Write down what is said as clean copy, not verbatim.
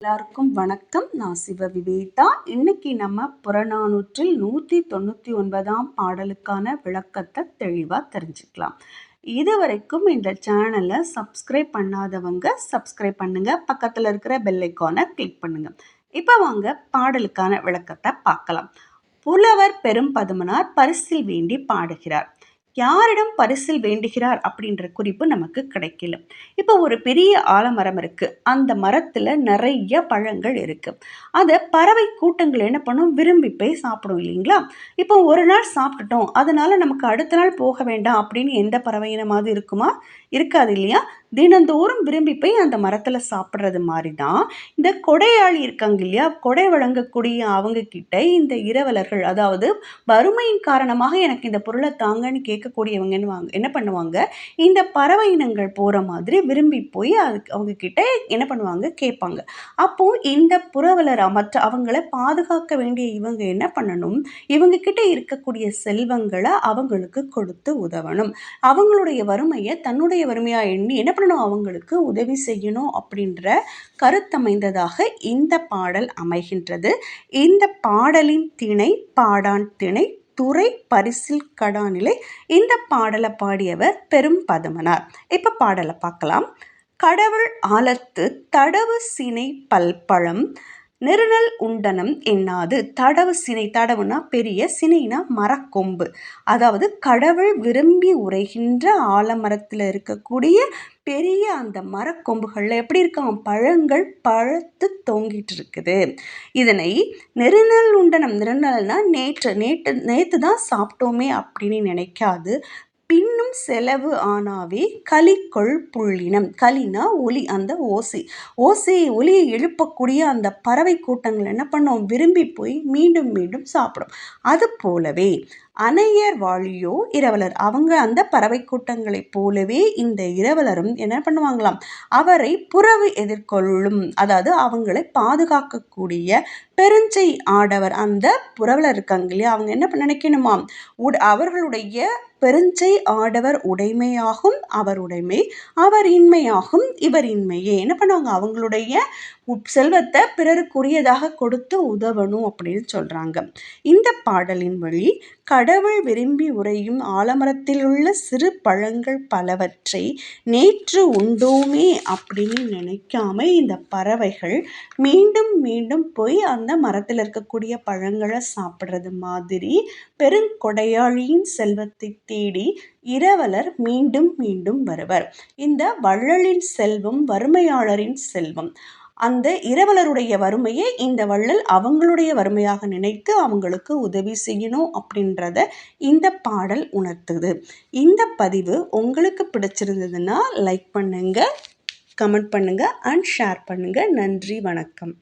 எல்லாருக்கும் வணக்கம். நான் சிவ விவேதா. இன்னைக்கு நம்ம புறநானூற்றில் 199ஆம் பாடலுக்கான விளக்கத்தை தெளிவாக தெரிஞ்சுக்கலாம். இதுவரைக்கும் இந்த சேனலை சப்ஸ்கிரைப் பண்ணாதவங்க சப்ஸ்கிரைப் பண்ணுங்க, பக்கத்தில் இருக்கிற பெல் ஐக்கானை கிளிக் பண்ணுங்க. இப்போ வாங்க பாடலுக்கான விளக்கத்தை பார்க்கலாம். புலவர் பெரும்பதுமனார் பரிசில் வேண்டி பாடுகிறார். யாரிடம் பரிசில் வேண்டுகிறார் அப்படின்ற குறிப்பு நமக்கு கிடைக்கல. இப்போ ஒரு பெரிய ஆலமரம் இருக்கு. அந்த மரத்துல நிறைய பழங்கள் இருக்கு. அதை பறவை கூட்டங்கள் என்ன பண்ணும், விரும்பி போய் சாப்பிடும் இல்லைங்களா? இப்போ ஒரு நாள் சாப்பிட்டுட்டோம், அதனால நமக்கு அடுத்த நாள் போக வேண்டாம் அப்படின்னு எந்த பறவை இனமாவது இருக்குமா? இருக்காது இல்லையா? தினந்தோறும் விரும்பி போய் அந்த மரத்துல சாப்பிட்றது மாதிரி தான் இந்த கொடையாளி இருக்காங்க இல்லையா, கொடை வழங்கக்கூடிய அவங்க கிட்ட இந்த இரவலர்கள், அதாவது வறுமையின் காரணமாக எனக்கு இந்த பொருளை தாங்கன்னு கேட்கக்கூடியவங்க என்ன பண்ணுவாங்க, இந்த பறவை இனங்கள் போகிற மாதிரி விரும்பி போய் அதுக்கு அவங்க கிட்ட என்ன பண்ணுவாங்க, கேட்பாங்க. அப்போ இந்த புரவலர் மற்ற அவங்கள பாதுகாக்க வேண்டிய இவங்க என்ன பண்ணணும், இவங்க கிட்ட இருக்கக்கூடிய செல்வங்களை அவங்களுக்கு கொடுத்து உதவணும். அவங்களுடைய வறுமையை தன்னுடைய வறுமையா எண்ணி என்ன பண்ணணும், அவங்களுக்கு உதவி செய்யணும் அப்படின்ற கருத்தமைந்ததாக இந்த பாடல் அமைகின்றது. இந்த பாடலின் திணை பாடான் திணை, துறை பரிசில் கடாநிலை. இந்த பாடலை பாடியவர் பெரும்பதுமனார். இப்ப பாடலை பார்க்கலாம். கடவுள் ஆலத்து தடவு சினை பல்பழம் நெருநல் உண்டனம் எண்ணாது. தடவு சினை, தடவுனா பெரிய, சினைனா மரக்கொம்பு. அதாவது கடவுள் விரும்பி உரைகின்ற ஆலமரத்தில் இருக்கக்கூடிய பெரிய அந்த மரக்கொம்புகளில் எப்படி இருக்கான், பழங்கள் பழுத்து தொங்கிட்டு இருக்குது. இதனை நெருநல் உண்டனம், நெருநல்னா நேற்று தான் சாப்பிட்டோமே அப்படின்னு நினைக்காது, பின்னும் செலவு ஆனாவே கலிக்கொள் புள்ளினம். கலினா ஒலி, அந்த ஒலியை எழுப்பக்கூடிய அந்த பறவை கூட்டங்கள் என்ன பண்ணும், விரும்பி போய் மீண்டும் மீண்டும் சாப்பிடும். அது போலவே அனையர் வாழியோ இரவலர், அவங்க அந்த பறவை கூட்டங்களைப் போலவே இந்த இரவலரும் என்ன பண்ணுவாங்களாம், அவரை புறவு எதிர்கொள்ளும், அதாவது அவங்களை பாதுகாக்கக்கூடிய பெருஞ்சை ஆடவர் அந்த புரவலர் இருக்காங்க இல்லையா, அவங்க என்ன நினைக்கணுமா, அவர்களுடைய பெருஞ்சை ஆடவர் உடைமையாகும் அவர் உடைமை, அவர் இன்மையாகும் இவர் இன்மையே. என்ன பண்ணுவாங்க, அவங்களுடைய செல்வத்தை பிறருக்குரியதாக கொடுத்து உதவணும் அப்படின்னு சொல்றாங்க. இந்த பாடலின் வழி கடவுள் விரும்பி உரையும் ஆலமரத்தில் உள்ள சிறு பழங்கள் பலவற்றை நேற்று உண்டோமே அப்படின்னு நினைக்காம இந்த பறவைகள் மீண்டும் மீண்டும் போய் அந்த மரத்தில் இருக்கக்கூடிய பழங்களை சாப்பிட்றது மாதிரி பெருங்கொடையாளியின் செல்வத்தை தேடி இரவலர் மீண்டும் மீண்டும் வருவர். இந்த வள்ளலின் செல்வம் வறுமையாளரின் செல்வம். அந்த இரவலருடைய வறுமையை இந்த வள்ளல் அவங்களுடைய வறுமையாக நினைத்து அவங்களுக்கு உதவி செய்யணும் அப்படின்றத இந்த பாடல் உணர்த்துது. இந்த பதிவு உங்களுக்கு பிடிச்சிருந்ததுன்னா லைக் பண்ணுங்க, கமெண்ட் பண்ணுங்க அண்ட் ஷேர் பண்ணுங்க. நன்றி, வணக்கம்.